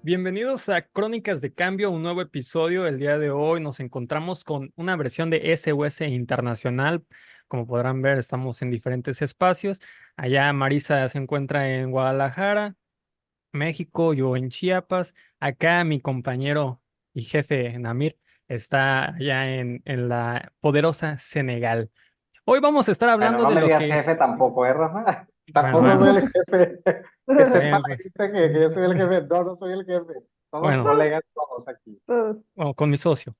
Bienvenidos a Crónicas de Cambio, un nuevo episodio. El día de hoy nos encontramos con una versión de SOS Internacional. Como podrán ver, estamos en diferentes espacios. Allá Marisa se encuentra en Guadalajara, México, yo en Chiapas. Acá mi compañero y jefe Namir está allá en la poderosa Senegal. Hoy vamos a estar Bueno, hablando no de me lo digas que jefe es, tampoco, ¿eh, Rafa? bueno, Tampoco soy bueno, el jefe. Que sepa la pues, gente que yo soy el jefe. No, no soy el jefe. Somos bueno, colegas todos aquí. bueno, con mi socio.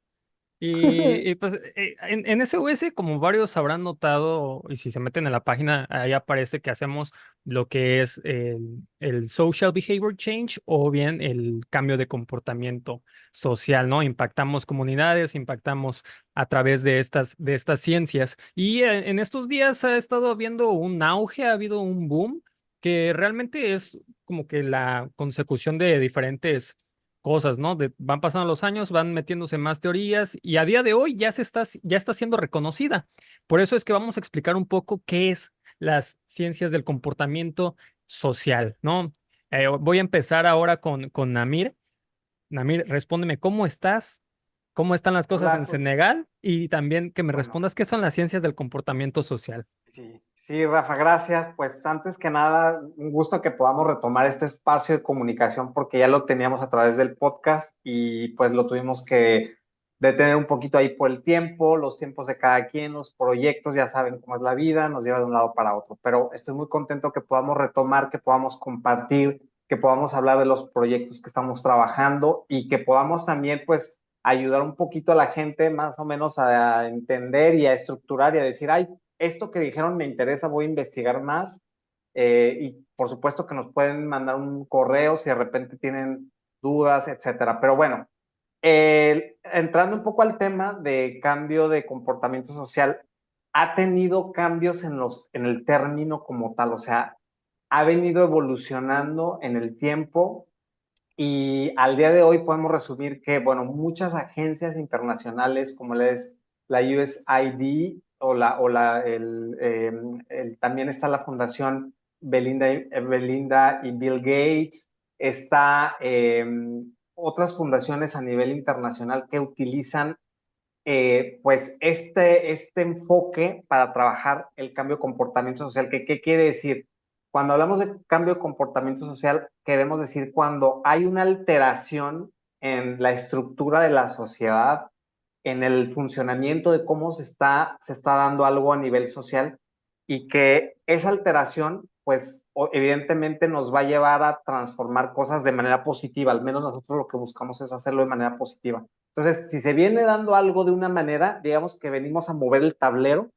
Pues en SOS, como varios habrán notado, y si se meten en la página, ahí aparece que hacemos lo que es el social behavior change o bien el cambio de comportamiento social, ¿no? Impactamos comunidades, impactamos a través de estas ciencias. Y en estos días ha estado habiendo un auge, ha habido un boom que realmente es como que la consecución de diferentes cosas, ¿no? Van pasando los años, van metiéndose más teorías y a día de hoy ya está siendo reconocida. Por eso es que vamos a explicar un poco qué es las ciencias del comportamiento social, ¿no? Voy a empezar ahora con Namir. Namir, respóndeme, ¿cómo estás? ¿Cómo están las cosas en Hola, pues Senegal? Y también que me bueno, respondas qué son las ciencias del comportamiento social. sí, sí, Rafa, gracias. Pues antes que nada, un gusto que podamos retomar este espacio de comunicación porque ya lo teníamos a través del podcast y pues lo tuvimos que detener un poquito ahí por el tiempo, los tiempos de cada quien, los proyectos, ya saben cómo es la vida, nos lleva de un lado para otro. Pero estoy muy contento que podamos retomar, que podamos compartir, que podamos hablar de los proyectos que estamos trabajando y que podamos también pues ayudar un poquito a la gente más o menos a entender y a estructurar y a decir, ay, esto que dijeron me interesa, voy a investigar más. Y por supuesto que nos pueden mandar un correo si de repente tienen dudas, etcétera. Pero bueno, entrando un poco al tema de cambio de comportamiento social, ha tenido cambios en el término como tal, o sea, ha venido evolucionando en el tiempo y al día de hoy podemos resumir que, bueno, muchas agencias internacionales como la USAID también está la Fundación Belinda y Bill Gates, está otras fundaciones a nivel internacional que utilizan pues este enfoque para trabajar el cambio de comportamiento social. ¿Qué quiere decir? Cuando hablamos de cambio de comportamiento social, queremos decir cuando hay una alteración en la estructura de la sociedad, en el funcionamiento de cómo se está dando algo a nivel social y que esa alteración, pues evidentemente nos va a llevar a transformar cosas de manera positiva, al menos nosotros lo que buscamos es hacerlo de manera positiva. Entonces, si se viene dando algo de una manera, digamos que venimos a mover el tablero,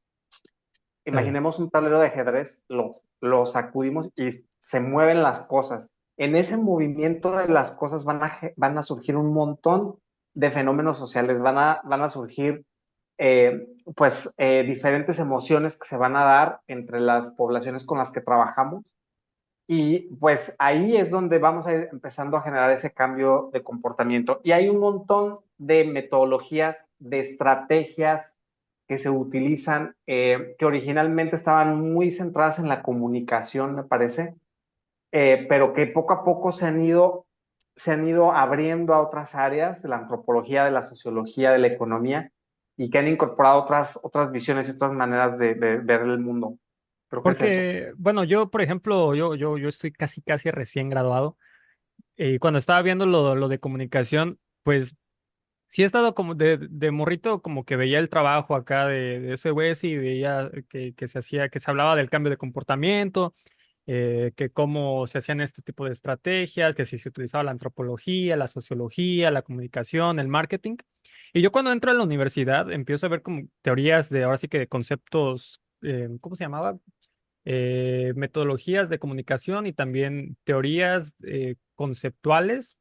Eh, imaginemos un tablero de ajedrez, lo sacudimos y se mueven las cosas. En ese movimiento de las cosas van a surgir un montón de fenómenos sociales, van a surgir diferentes emociones que se van a dar entre las poblaciones con las que trabajamos y pues ahí es donde vamos a ir empezando a generar ese cambio de comportamiento. Y hay un montón de metodologías, de estrategias que se utilizan, que originalmente estaban muy centradas en la comunicación, me parece, pero que poco a poco se han ido abriendo a otras áreas de la antropología, de la sociología, de la economía, y que han incorporado otras visiones y otras maneras de ver el mundo. Creo que es eso. Porque, bueno, yo, por ejemplo, yo estoy casi recién graduado y cuando estaba viendo lo de comunicación, pues sí he estado como de morrito, como que veía el trabajo acá de ese güey y veía que se hacía, que se hablaba del cambio de comportamiento, que cómo se hacían este tipo de estrategias, que si se utilizaba la antropología, la sociología, la comunicación, el marketing. Y yo cuando entro a la universidad empiezo a ver como teorías de, ahora sí que de conceptos, ¿cómo se llamaba? Metodologías de comunicación y también teorías conceptuales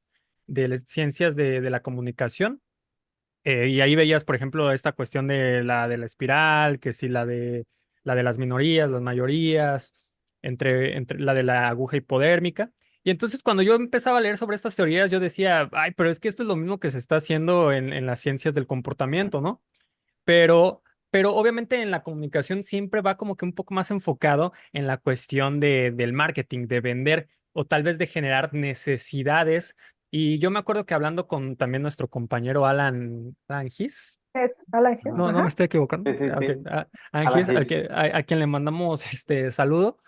de las ciencias de la comunicación. Y ahí veías, por ejemplo, esta cuestión de la espiral, que si la de las minorías, las mayorías, entre la de la aguja hipodérmica. Y entonces cuando yo empezaba a leer sobre estas teorías, yo decía, ay, pero es que esto es lo mismo que se está haciendo en las ciencias del comportamiento, ¿no? Pero, pero obviamente en la comunicación siempre va como que un poco más enfocado en la cuestión del marketing, de vender o tal vez de generar necesidades Y yo me acuerdo que hablando con también nuestro compañero Alan Gis, Es Alan Gil, Ajá. no me ajá. estoy equivocando, Sí, sí, ok, sí. Alan Alan Gis, Gis, a quien le mandamos este saludo.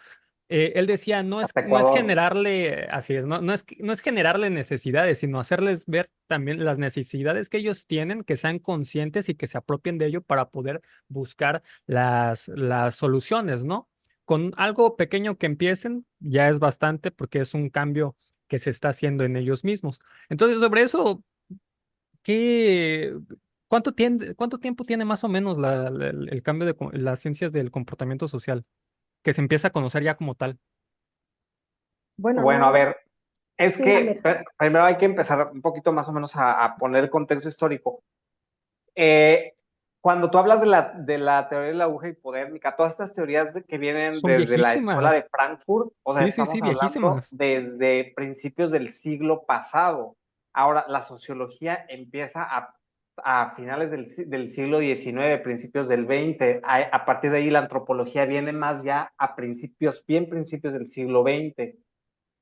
Él decía, hasta no es Ecuador. generarle, así es, no es generarle necesidades, sino hacerles ver también las necesidades que ellos tienen, que sean conscientes y que se apropien de ello para poder buscar las soluciones, ¿no? Con algo pequeño que empiecen, ya es bastante porque es un cambio que se está haciendo en ellos mismos. Entonces, sobre eso, ¿qué, cuánto tiempo tiene más o menos el cambio de las ciencias del comportamiento social, que se empieza a conocer ya como tal? Bueno, Bueno, a no, ver, es sí, que Amir. primero hay que empezar un poquito más o menos a poner el contexto histórico. Eh, Cuando tú hablas de la teoría de la aguja hipodérmica, todas estas teorías que vienen Son desde la escuela de viejísimas. Frankfurt, o sea, Sí, sí, sí, estamos hablando viejísimas. desde principios del siglo pasado. Ahora, la sociología empieza a finales del siglo XIX, principios del XX. A partir de ahí, la antropología viene más ya a principios, bien principios del siglo XX.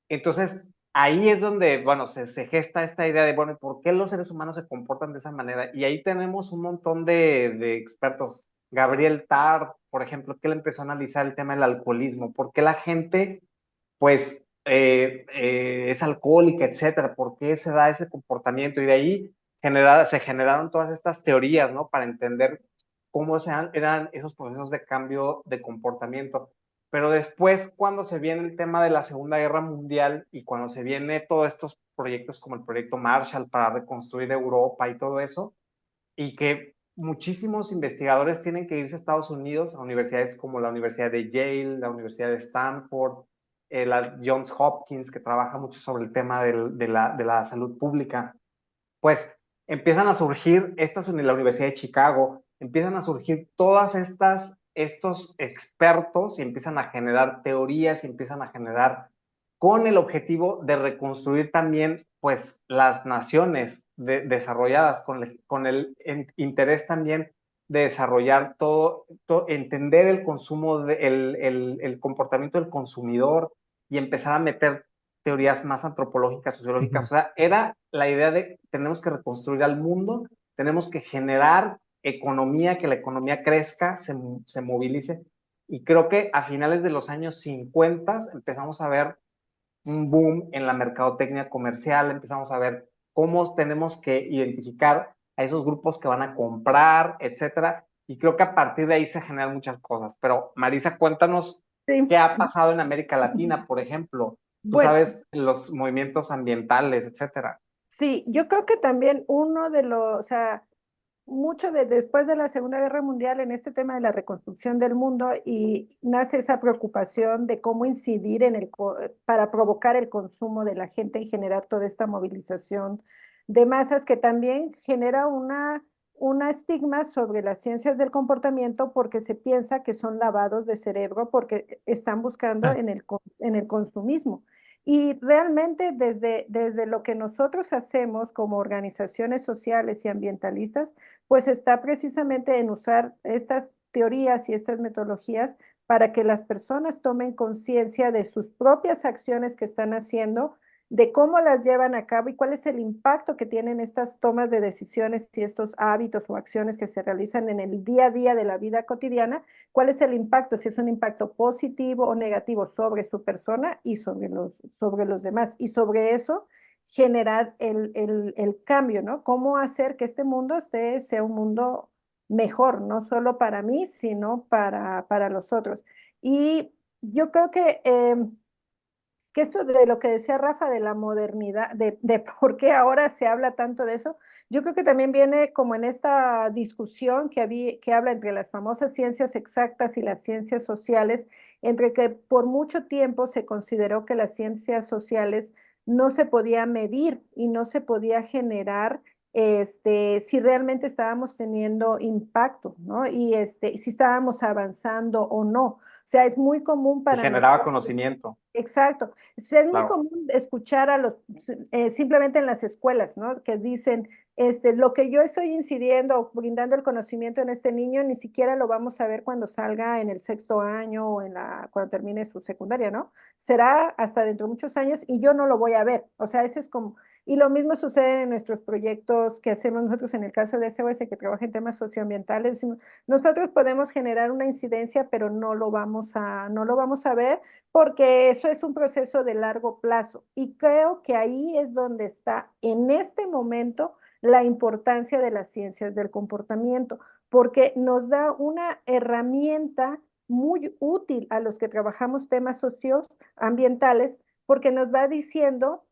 Entonces, ahí es donde, bueno, se gesta esta idea de, bueno, ¿por qué los seres humanos se comportan de esa manera? Y ahí tenemos un montón de expertos. Gabriel Tard, por ejemplo, que él empezó a analizar el tema del alcoholismo. ¿Por qué la gente, pues, es alcohólica, etcétera? ¿Por qué se da ese comportamiento? Y de ahí se generaron todas estas teorías, ¿no? Para entender cómo eran esos procesos de cambio de comportamiento. Pero después, cuando se viene el tema de la Segunda Guerra Mundial y cuando se viene todos estos proyectos como el proyecto Marshall para reconstruir Europa y todo eso, y que muchísimos investigadores tienen que irse a Estados Unidos, a universidades como la Universidad de Yale, la Universidad de Stanford, la Johns Hopkins, que trabaja mucho sobre el tema de la salud pública, pues empiezan a surgir estas en la Universidad de Chicago, empiezan a surgir todas estos expertos y empiezan a generar teorías y empiezan a generar con el objetivo de reconstruir también pues las naciones desarrolladas, con el interés también de desarrollar entender el consumo, el comportamiento del consumidor y empezar a meter teorías más antropológicas, sociológicas. Ujú. O sea, era la idea de tenemos que reconstruir al mundo, tenemos que generar economía, que la economía crezca, se movilice. Y creo que a finales de los años 50 empezamos a ver un boom en la mercadotecnia comercial, empezamos a ver cómo tenemos que identificar a esos grupos que van a comprar, etcétera. Y creo que a partir de ahí se generan muchas cosas. Pero Marisa, cuéntanos Sí. qué ha pasado en América Latina, por ejemplo. Tú Bueno, sabes los movimientos ambientales, etcétera. sí, yo creo que también uno de los, o sea, mucho de después de la Segunda Guerra Mundial en este tema de la reconstrucción del mundo y nace esa preocupación de cómo incidir en para provocar el consumo de la gente y generar toda esta movilización de masas que también genera una estigma sobre las ciencias del comportamiento porque se piensa que son lavados de cerebro porque están buscando Ah, en el consumismo. Y realmente desde lo que nosotros hacemos como organizaciones sociales y ambientalistas, pues está precisamente en usar estas teorías y estas metodologías para que las personas tomen conciencia de sus propias acciones que están haciendo, de cómo las llevan a cabo y cuál es el impacto que tienen estas tomas de decisiones y estos hábitos o acciones que se realizan en el día a día de la vida cotidiana, cuál es el impacto, si es un impacto positivo o negativo sobre su persona y sobre los demás. Y sobre eso generar el cambio, ¿no? Cómo hacer que este mundo sea un mundo mejor, no solo para mí, sino para los otros. Y yo creo que esto de lo que decía Rafa de la modernidad, de por qué ahora se habla tanto de eso, yo creo que también viene como en esta discusión que habla entre las famosas ciencias exactas y las ciencias sociales, entre que por mucho tiempo se consideró que las ciencias sociales no se podía medir y no se podía generar si realmente estábamos teniendo impacto, ¿no? Y si estábamos avanzando o no. O sea, es muy común Y para generaba nosotros. conocimiento, Exacto. Es muy claro. común escuchar simplemente en las escuelas, ¿no? Que dicen, lo que yo estoy incidiendo o brindando el conocimiento en este niño, ni siquiera lo vamos a ver cuando salga en el sexto año o cuando termine su secundaria, ¿no? Será hasta dentro de muchos años y yo no lo voy a ver. O sea, ese es como, Y lo mismo sucede en nuestros proyectos que hacemos nosotros en el caso de SOS, que trabaja en temas socioambientales. Decimos, nosotros podemos generar una incidencia, pero no lo vamos a ver porque eso es un proceso de largo plazo. Y creo que ahí es donde está en este momento la importancia de las ciencias del comportamiento, porque nos da una herramienta muy útil a los que trabajamos temas socioambientales, porque nos va diciendo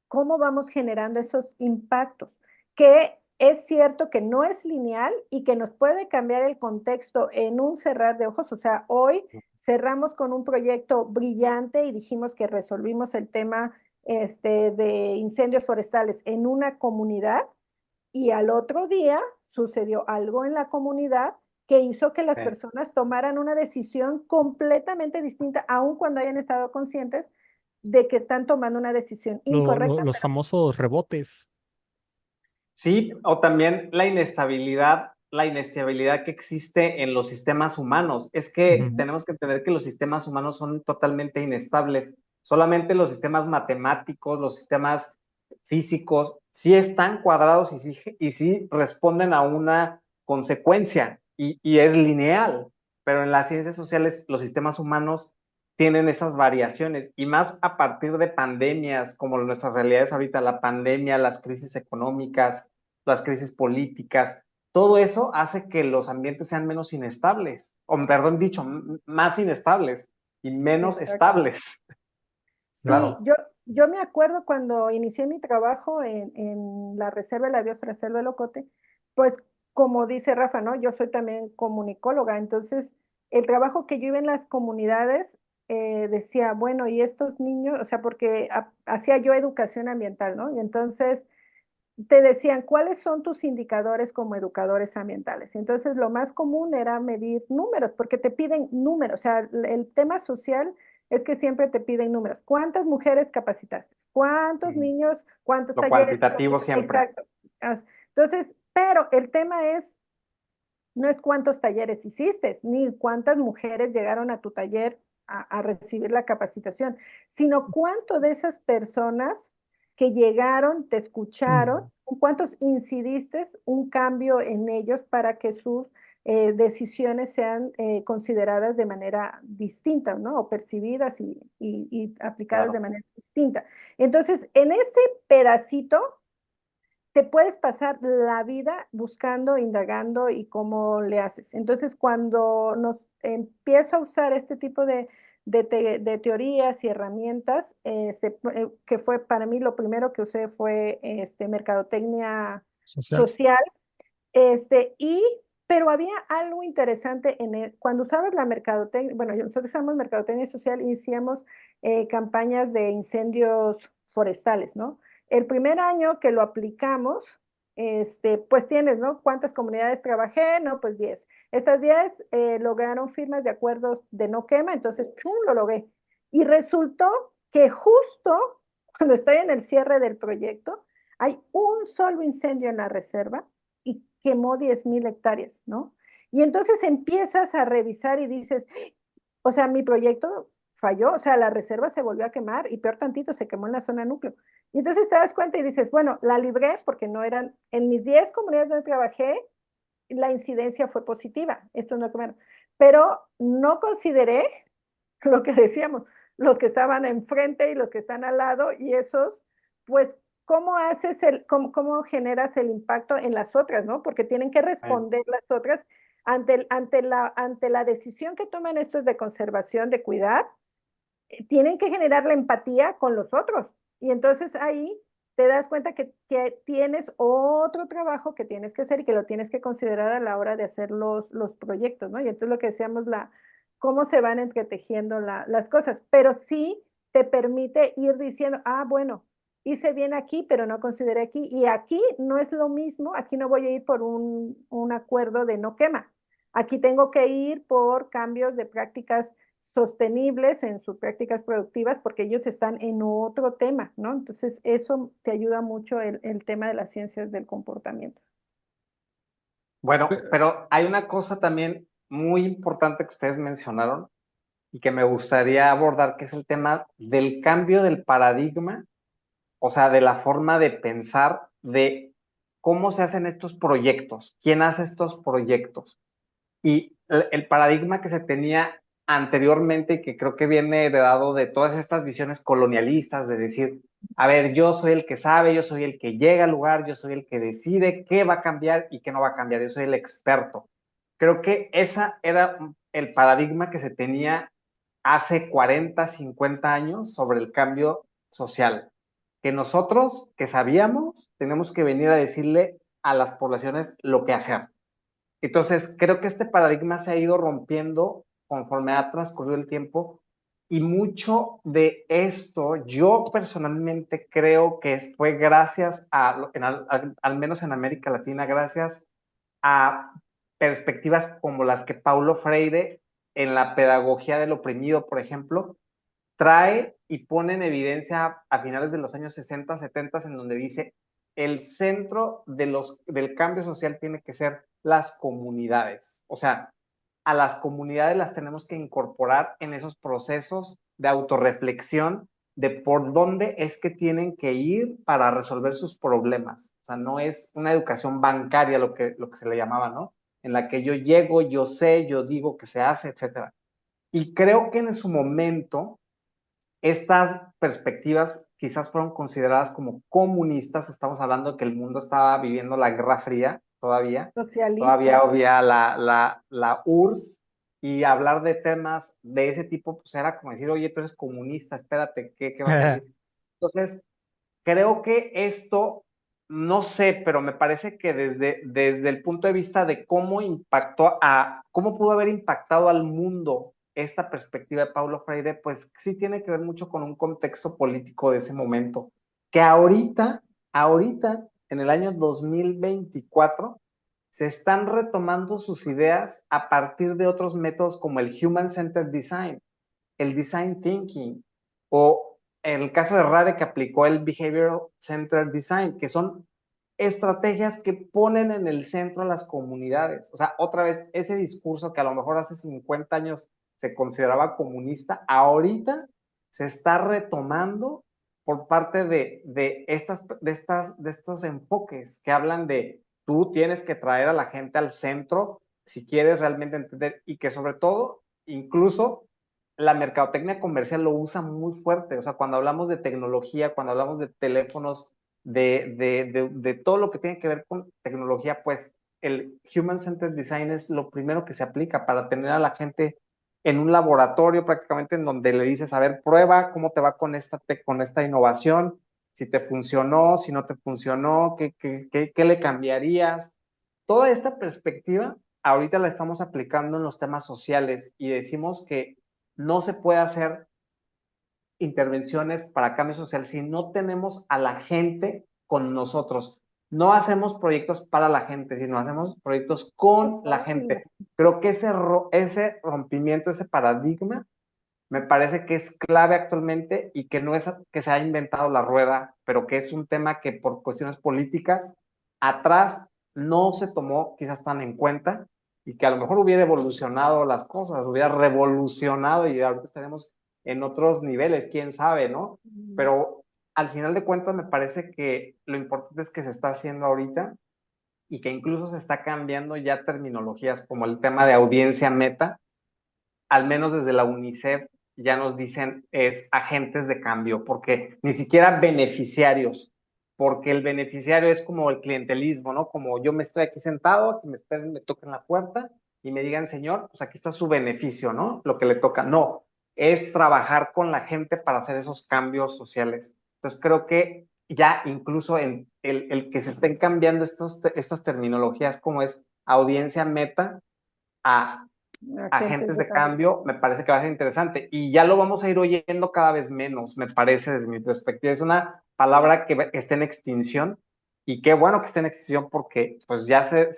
cómo vamos generando esos impactos, que es cierto que no es lineal y que nos puede cambiar el contexto en un cerrar de ojos. O sea, hoy cerramos con un proyecto brillante y dijimos que resolvimos el tema de incendios forestales en una comunidad y al otro día sucedió algo en la comunidad que hizo que las Sí. personas tomaran una decisión completamente distinta, aun cuando hayan estado conscientes de que están tomando una decisión incorrecta. Los famosos rebotes. Sí, o también la inestabilidad que existe en los sistemas humanos. Es que Ujú. tenemos que entender que los sistemas humanos son totalmente inestables. Solamente los sistemas matemáticos, los sistemas físicos, sí están cuadrados y sí responden a una consecuencia y es lineal. Pero en las ciencias sociales, los sistemas humanos tienen esas variaciones y más a partir de pandemias como nuestras realidades ahorita, la pandemia, las crisis económicas, las crisis políticas, todo eso hace que los ambientes sean menos inestables, o perdón dicho, más inestables y menos Exacto. estables. Sí, Claro. yo me acuerdo cuando inicié mi trabajo en la Reserva de la Biosfera Selva de Locote, pues como dice Rafa, ¿no? Yo soy también comunicóloga, entonces el trabajo que yo iba en las comunidades decía, bueno, y estos niños, o sea, porque hacía yo educación ambiental, ¿no? Y entonces te decían, ¿cuáles son tus indicadores como educadores ambientales? Y entonces lo más común era medir números, porque te piden números, o sea, el tema social es que siempre te piden números. ¿Cuántas mujeres capacitaste? ¿Cuántos niños? ¿Cuántos Lo talleres? cuantitativo siempre. Exacto. Entonces, pero el tema es, no es cuántos talleres hiciste, ni cuántas mujeres llegaron a tu taller a recibir la capacitación, sino cuánto de esas personas que llegaron, te escucharon, Mm. cuántos incidiste un cambio en ellos para que sus decisiones sean consideradas de manera distinta, ¿no? O percibidas y aplicadas de Claro. manera distinta. Entonces, en ese pedacito te puedes pasar la vida buscando, indagando y cómo le haces. Entonces, cuando nos empiezo a usar este tipo de teorías y herramientas, que fue para mí lo primero que usé fue mercadotecnia Social. social, y pero había algo interesante cuando usabas la mercadotecnia, bueno, nosotros usamos mercadotecnia social y hacíamos campañas de incendios forestales, ¿no? El primer año que lo aplicamos, pues tienes, ¿no? ¿Cuántas comunidades trabajé? No, pues 10. Estas 10 lograron firmas de acuerdos de no quema, entonces, ¡chum!, lo logré. Y resultó que justo cuando estoy en el cierre del proyecto, hay un solo incendio en la reserva y quemó 10,000 hectáreas, ¿no? Y entonces empiezas a revisar y dices, o sea, mi proyecto falló, o sea, la reserva se volvió a quemar y peor tantito, se quemó en la zona núcleo. Y entonces te das cuenta y dices, bueno, la libré porque no eran, en mis 10 comunidades donde trabajé, la incidencia fue positiva, esto no quemaron, pero no consideré lo que decíamos, los que estaban enfrente y los que están al lado y esos, pues, ¿cómo haces cómo generas el impacto en las otras, ¿no? Porque tienen que responder las otras ante la decisión que toman estos de conservación, de cuidar, tienen que generar la empatía con los otros. Y entonces ahí te das cuenta que tienes otro trabajo que tienes que hacer y que lo tienes que considerar a la hora de hacer los proyectos, ¿no? Y entonces lo que decíamos, cómo se van entretejiendo las cosas, pero sí te permite ir diciendo, ah, bueno, hice bien aquí, pero no consideré aquí, y aquí no es lo mismo, aquí no voy a ir por un acuerdo de no quema, aquí tengo que ir por cambios de prácticas sostenibles en sus prácticas productivas porque ellos están en otro tema, ¿no? Entonces, eso te ayuda mucho el tema de las ciencias del comportamiento. Bueno, Pe- pero hay una cosa también muy importante que ustedes mencionaron y que me gustaría abordar, que es el tema del cambio del paradigma o sea, de la forma de pensar, de cómo se hacen estos proyectos, quién hace estos proyectos. Y el paradigma que se tenía anteriormente, que creo que viene heredado de todas estas visiones colonialistas, de decir, a ver, yo soy el que sabe, yo soy el que llega al lugar, yo soy el que decide qué va a cambiar y qué no va a cambiar, yo soy el experto. Creo que esa era el paradigma que se tenía hace 40, 50 años sobre el cambio social, que nosotros que sabíamos tenemos que venir a decirle a las poblaciones lo que hacer. Entonces, creo que este paradigma se ha ido rompiendo conforme ha transcurrido el tiempo y mucho de esto yo personalmente creo que fue gracias al menos en América Latina, gracias a perspectivas como las que Paulo Freire en la pedagogía del oprimido, por ejemplo, trae y pone en evidencia a finales de los años 60, 70, en donde dice, el centro del cambio social tiene que ser las comunidades. O sea, a las comunidades las tenemos que incorporar en esos procesos de autorreflexión de por dónde es que tienen que ir para resolver sus problemas. O sea, no es una educación bancaria lo que se le llamaba, ¿no? En la que yo llego, yo sé, yo digo que se hace, etcétera. Y creo que en su momento estas perspectivas quizás fueron consideradas como comunistas. Estamos hablando de que el mundo estaba viviendo la Guerra Fría todavía Socialistas. había la URSS, y hablar de temas de ese tipo pues era como decir, oye, tú eres comunista, espérate, ¿qué va a salir? Entonces, creo que esto, no sé, pero me parece que desde el punto de vista de cómo pudo haber impactado al mundo esta perspectiva de Paulo Freire, pues sí tiene que ver mucho con un contexto político de ese momento, que ahorita, en el año 2024, se están retomando sus ideas a partir de otros métodos como el Human Centered Design, el Design Thinking, o en el caso de Rare, que aplicó el Behavioral Centered Design, que son estrategias que ponen en el centro a las comunidades. O sea, otra vez, ese discurso que a lo mejor hace 50 años se consideraba comunista, ahorita se está retomando por parte de estos enfoques que hablan de tú tienes que traer a la gente al centro si quieres realmente entender, y que sobre todo, incluso la mercadotecnia comercial lo usa muy fuerte. O sea, cuando hablamos de tecnología, cuando hablamos de teléfonos, de todo lo que tiene que ver con tecnología, pues el Human Centered Design es lo primero que se aplica para tener a la gente en un laboratorio prácticamente, en donde le dices, a ver, prueba cómo te va con esta innovación, si te funcionó, si no te funcionó, qué le cambiarías. Toda esta perspectiva ahorita la estamos aplicando en los temas sociales y decimos que no se puede hacer intervenciones para cambio social si no tenemos a la gente con nosotros. No hacemos proyectos para la gente, sino hacemos proyectos con la gente. Creo que ese rompimiento, ese paradigma, me parece que es clave actualmente, y que no es que se ha inventado la rueda, pero que es un tema que por cuestiones políticas atrás no se tomó quizás tan en cuenta, y que a lo mejor hubiera evolucionado las cosas, hubiera revolucionado y ahorita estaremos en otros niveles, quién sabe, ¿no? Pero al final de cuentas me parece que lo importante es que se está haciendo ahorita, y que incluso se está cambiando ya terminologías como el tema de audiencia meta. Al menos desde la UNICEF ya nos dicen es agentes de cambio, porque ni siquiera beneficiarios, porque el beneficiario es como el clientelismo, ¿no? Como yo me estoy aquí sentado, que me esperen, me toquen la puerta y me digan, señor, pues aquí está su beneficio, ¿no? Lo que le toca. No, es trabajar con la gente para hacer esos cambios sociales. Entonces creo que ya incluso en el que se estén cambiando estas terminologías como es audiencia meta a Agentes agentes de de cambio. cambio, me parece que va a ser interesante. Y ya lo vamos a ir oyendo cada vez menos, me parece, desde mi perspectiva. Es una palabra que está en extinción, y qué bueno que esté en extinción, porque pues ya creo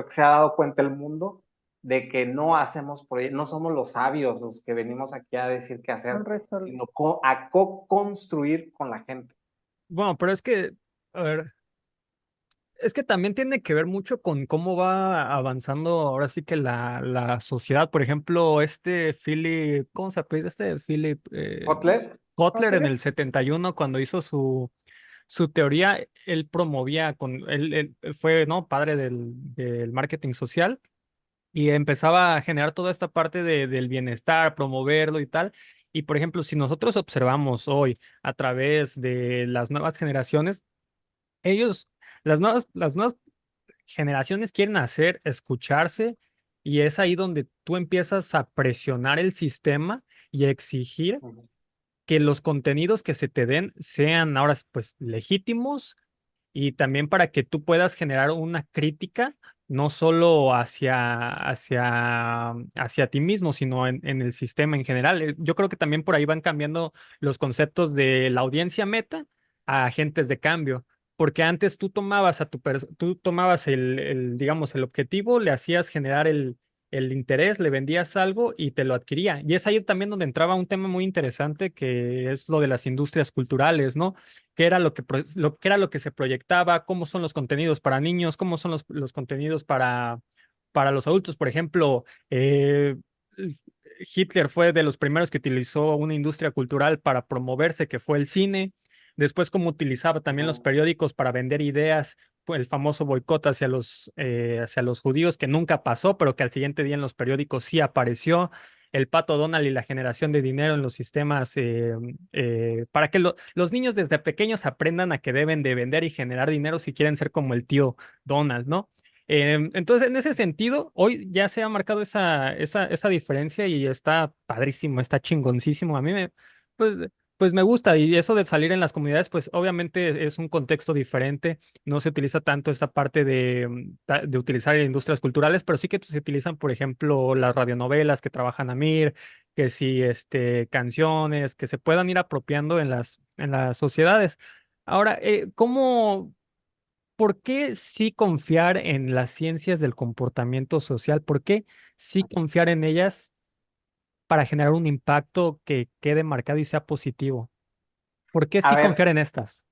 que se ha dado cuenta el mundo de que no hacemos, no somos los sabios los que venimos aquí a decir qué hacer, sino a co-construir con la gente. Bueno, pero es que, a ver, es que también tiene que ver mucho con cómo va avanzando ahora sí que la sociedad. Por ejemplo, Philip, ¿cómo se apellida? Philip Kotler, Kotler en el 71 cuando hizo su teoría, él promovía, él fue, ¿no? Padre del marketing social y empezaba a generar toda esta parte del bienestar, promoverlo y tal. Y por ejemplo, si nosotros observamos hoy a través de las nuevas generaciones, ellos, las nuevas generaciones quieren hacer escucharse y es ahí donde tú empiezas a presionar el sistema y a exigir Ujú. que los contenidos que se te den sean ahora pues legítimos y también para que tú puedas generar una crítica no solo hacia ti mismo, sino en el sistema en general. Yo creo que también por ahí van cambiando los conceptos de la audiencia meta a agentes de cambio, porque antes tú tomabas digamos, el objetivo, le hacías generar el interés, le vendías algo y te lo adquiría. Y es ahí también donde entraba un tema muy interesante que es lo de las industrias culturales, ¿no? Qué era qué era lo que se proyectaba, cómo son los contenidos para niños, cómo son los contenidos para los adultos. Por ejemplo, Hitler fue de los primeros que utilizó una industria cultural para promoverse, que fue el cine. Después, cómo utilizaba también los Ujú. periódicos para vender ideas, el famoso boicot hacia los judíos, que nunca pasó, pero que al siguiente día en los periódicos sí apareció el Pato Donald y la generación de dinero en los sistemas para que los niños desde pequeños aprendan a que deben de vender y generar dinero si quieren ser como el tío Donald, ¿no? Entonces, en ese sentido, hoy ya se ha marcado esa diferencia y está padrísimo, está chingoncísimo. Pues, pues me gusta y eso de salir en las comunidades, pues obviamente es un contexto diferente. No se utiliza tanto esta parte de utilizar industrias culturales, pero sí que se utilizan, por ejemplo, las radionovelas que trabajan Amir, que sí, canciones, que se puedan ir apropiando en las sociedades. Ahora, ¿por qué sí confiar en las ciencias del comportamiento social? ¿Por qué sí confiar en ellas para generar un impacto que quede marcado y sea positivo? ¿Por qué A sí ver, confiar en estas?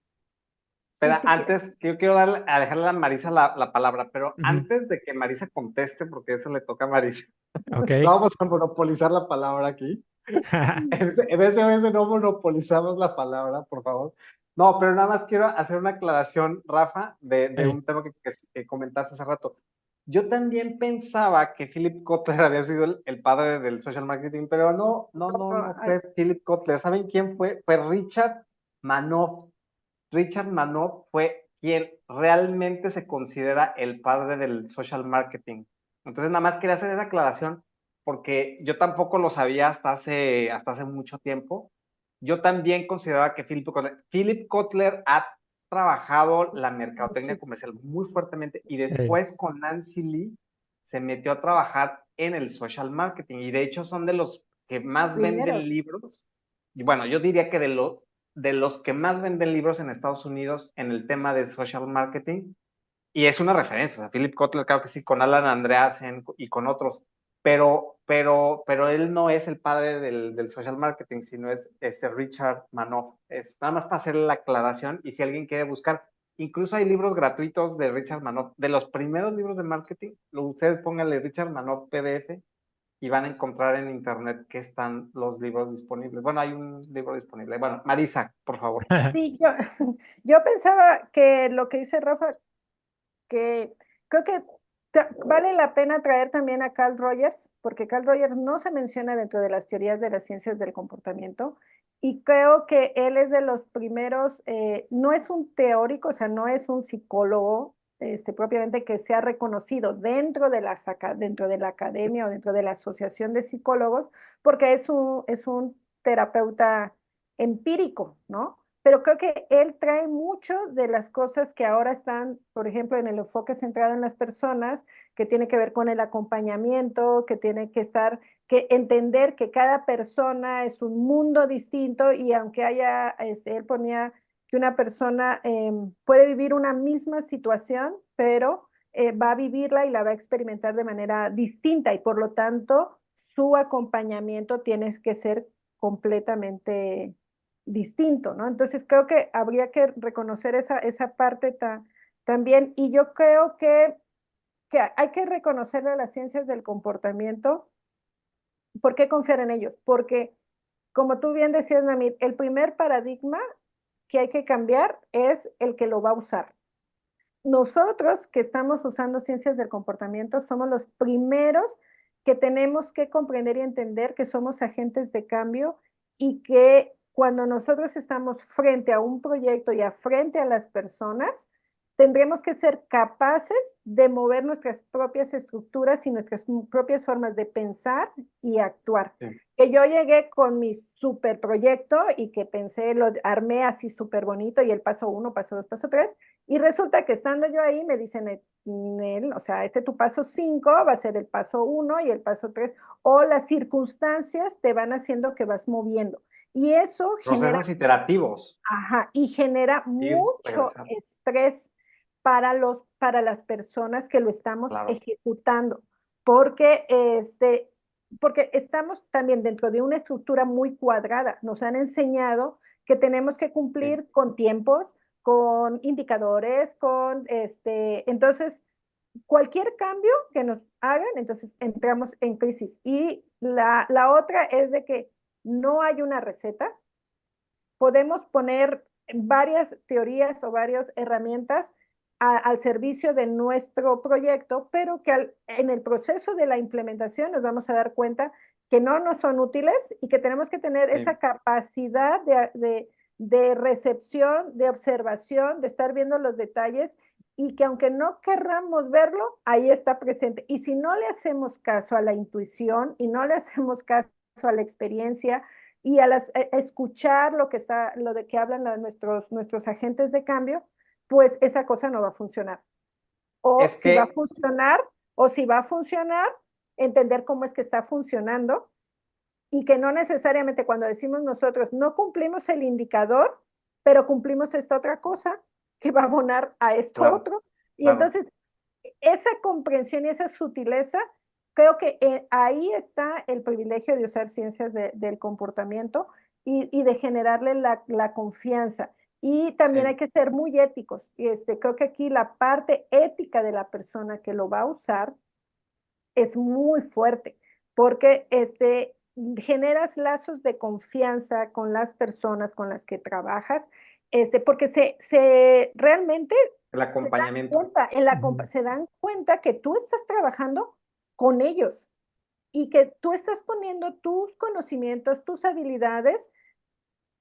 Sí, espera, sí, antes, yo quiero dejarle a Marisa la palabra, pero Ujú. antes de que Marisa conteste, porque eso le toca a Marisa, no Ok. vamos a monopolizar la palabra aquí. En SOS no monopolizamos la palabra, por favor. No, pero nada más quiero hacer una aclaración, Rafa, de Ey, un tema que comentaste hace rato. Yo también pensaba que Philip Kotler había sido el padre del social marketing, pero no fue Philip Kotler. ¿Saben quién fue? Fue Richard Manoff. Richard Manoff fue quien realmente se considera el padre del social marketing. Entonces, nada más quería hacer esa aclaración porque yo tampoco lo sabía hasta hace mucho tiempo. Yo también consideraba que Philip Kotler ha trabajado la mercadotecnia muchísimo. comercial muy fuertemente y ey. después con Nancy Lee se metió a trabajar en el social marketing y de hecho son de los que más venden Primero, libros. Y bueno, yo diría que de los que más venden libros en Estados Unidos en el tema de social marketing, y es una referencia, o sea, Philip Kotler, claro que sí, con Alan Andreasen y con otros, pero él no es el padre del social marketing, sino es Richard Manoff. Es nada más para hacer la aclaración y si alguien quiere buscar, incluso hay libros gratuitos de Richard Manoff, de los primeros libros de marketing, ustedes pónganle Richard Manoff PDF y van a encontrar en internet que están los libros disponibles. Bueno, hay un libro disponible. Bueno, Marisa, por favor. sí, yo pensaba que lo que dice Rafa, que creo que vale la pena traer también a Carl Rogers, porque Carl Rogers no se menciona dentro de las teorías de las ciencias del comportamiento, y creo que él es de los primeros, no es un teórico, o sea, no es un psicólogo propiamente que sea reconocido dentro de la academia o dentro de la asociación de psicólogos, porque es un terapeuta empírico, ¿no? Pero creo que él trae mucho de las cosas que ahora están, por ejemplo, en el enfoque centrado en las personas, que tiene que ver con el acompañamiento, que tiene que entender que cada persona es un mundo distinto y aunque él ponía que una persona puede vivir una misma situación, pero va a vivirla y la va a experimentar de manera distinta y por lo tanto su acompañamiento tiene que ser completamente distinto, ¿no? Entonces creo que habría que reconocer esa parte también y yo creo que hay que reconocerle a las ciencias del comportamiento. ¿Por qué confiar en ellos? Porque, como tú bien decías, Namit, el primer paradigma que hay que cambiar es el que lo va a usar. Nosotros que estamos usando ciencias del comportamiento somos los primeros que tenemos que comprender y entender que somos agentes de cambio y que cuando nosotros estamos frente a un proyecto y a frente a las personas, tendremos que ser capaces de mover nuestras propias estructuras y nuestras propias formas de pensar y actuar. Sí. Que yo llegué con mi super proyecto y que pensé, lo armé así súper bonito y el paso 1, paso 2, paso 3, y resulta que estando yo ahí me dicen, Nel, o sea, tu paso 5 va a ser el paso 1 y el paso 3, o las circunstancias te van haciendo que vas moviendo. Y eso genera, Procesos iterativos, ajá, y genera ir, mucho regresar, estrés para las personas que lo estamos claro. ejecutando, porque, porque estamos también dentro de una estructura muy cuadrada. Nos han enseñado que tenemos que Sí. cumplir con tiempos, con indicadores, entonces, cualquier cambio que nos hagan, entonces entramos en crisis. Y la otra es de que no hay una receta, podemos poner varias teorías o varias herramientas al servicio de nuestro proyecto, pero que en el proceso de la implementación nos vamos a dar cuenta que no nos son útiles y que tenemos que tener esa Sí. capacidad de recepción, de observación, de estar viendo los detalles y que aunque no querramos verlo, ahí está presente. Y si no le hacemos caso a la intuición y no le hacemos caso a la experiencia, y escuchar lo de que hablan nuestros agentes de cambio, pues esa cosa no va a funcionar. O Es si va a que, funcionar, o si va a funcionar, entender cómo es que está funcionando y que no necesariamente cuando decimos nosotros no cumplimos el indicador, pero cumplimos esta otra cosa que va a abonar a esto claro, otro. Y claro. entonces esa comprensión y esa sutileza, creo que ahí está el privilegio de usar ciencias del comportamiento y de generarle la confianza. Y también hay Sí, que ser muy éticos. Creo que aquí la parte ética de la persona que lo va a usar es muy fuerte, porque generas lazos de confianza con las personas con las que trabajas, porque realmente el se dan acompañamiento. cuenta, Ujú. se dan cuenta que tú estás trabajando con ellos y que tú estás poniendo tus conocimientos, tus habilidades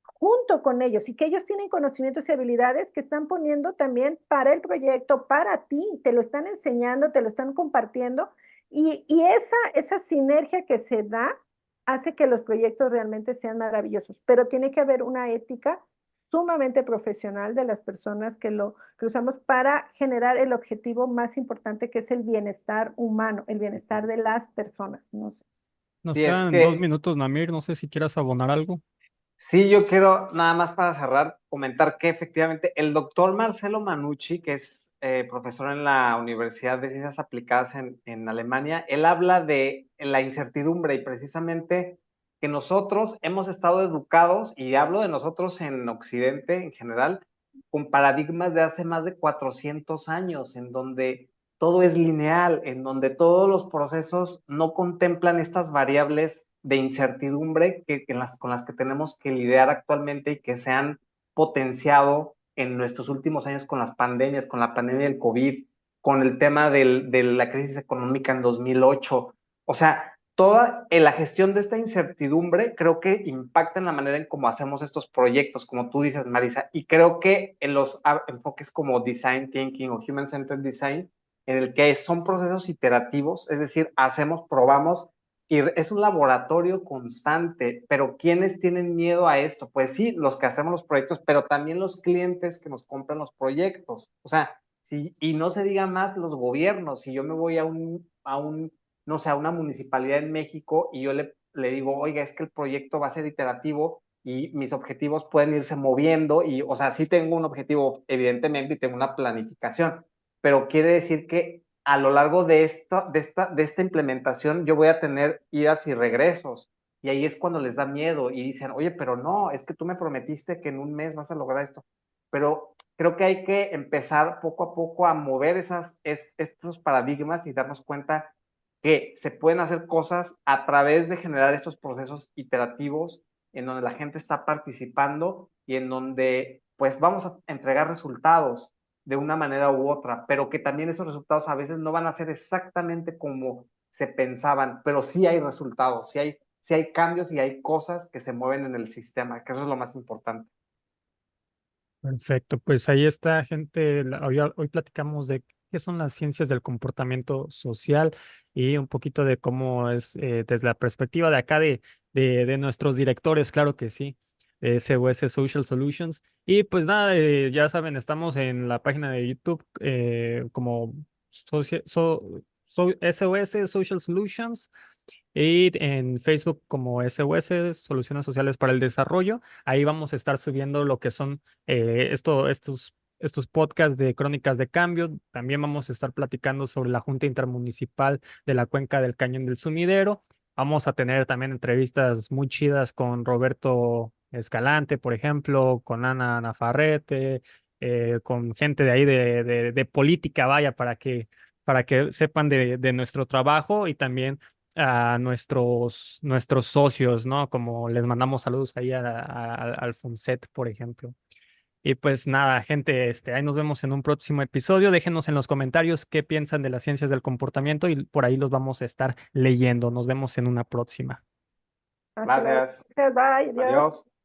junto con ellos y que ellos tienen conocimientos y habilidades que están poniendo también para el proyecto, para ti, te lo están enseñando, te lo están compartiendo y esa sinergia que se da hace que los proyectos realmente sean maravillosos, pero tiene que haber una ética sumamente profesional de las personas que usamos para generar el objetivo más importante que es el bienestar humano, el bienestar de las personas. No sé. Nos Sí, es quedan dos que minutos, Namir. No sé si quieras abonar algo. sí, yo quiero nada más para cerrar comentar que efectivamente el doctor Marcelo Manucci, que es profesor en la Universidad de Ciencias Aplicadas en Alemania, él habla de la incertidumbre y precisamente que nosotros hemos estado educados, y hablo de nosotros en Occidente en general, con paradigmas de hace más de 400 años, en donde todo es lineal, en donde todos los procesos no contemplan estas variables de incertidumbre con las que tenemos que lidiar actualmente y que se han potenciado en nuestros últimos años con las pandemias, con la pandemia del COVID, con el tema de la crisis económica en 2008. O sea, toda la gestión de esta incertidumbre creo que impacta en la manera en cómo hacemos estos proyectos, como tú dices, Marisa, y creo que en los enfoques como Design Thinking o Human Centered Design, en el que son procesos iterativos, es decir, hacemos, probamos, y es un laboratorio constante, pero ¿quiénes tienen miedo a esto? Pues sí, los que hacemos los proyectos, pero también los clientes que nos compran los proyectos. O sea, sí, y no se diga más los gobiernos. Si yo me voy no sé, a una municipalidad en México y yo le digo, oiga, es que el proyecto va a ser iterativo y mis objetivos pueden irse moviendo y, o sea, sí tengo un objetivo, evidentemente, y tengo una planificación, pero quiere decir que a lo largo de esta implementación yo voy a tener idas y regresos. Y ahí es cuando les da miedo y dicen, oye, pero no, es que tú me prometiste que en un mes vas a lograr esto. Pero creo que hay que empezar poco a poco a mover estos paradigmas y darnos cuenta que se pueden hacer cosas a través de generar estos procesos iterativos en donde la gente está participando y en donde pues vamos a entregar resultados de una manera u otra, pero que también esos resultados a veces no van a ser exactamente como se pensaban, pero sí hay resultados, sí hay cambios y hay cosas que se mueven en el sistema, que eso es lo más importante. Perfecto, pues ahí está, gente. Hoy platicamos de qué son las ciencias del comportamiento social y un poquito de cómo es desde la perspectiva de acá de nuestros directores, claro que sí, de SOS Social Solutions. Y pues nada, ya saben, estamos en la página de YouTube como SOS Social Solutions y en Facebook como SOS, Soluciones Sociales para el Desarrollo. Ahí vamos a estar subiendo lo que son estos podcasts de Crónicas de Cambio. También vamos a estar platicando sobre la Junta Intermunicipal de la Cuenca del Cañón del Sumidero. Vamos a tener también entrevistas muy chidas con Roberto Escalante, por ejemplo, con Ana Nafarrete, con gente de ahí de política, vaya, para que sepan de nuestro trabajo y también a nuestros socios, ¿no? Como les mandamos saludos ahí al Funset, por ejemplo. Y pues nada, gente, ahí nos vemos en un próximo episodio. Déjenos en los comentarios qué piensan de las ciencias del comportamiento y por ahí los vamos a estar leyendo. Nos vemos en una próxima. Hasta luego. Gracias. Bye, adiós. Adiós.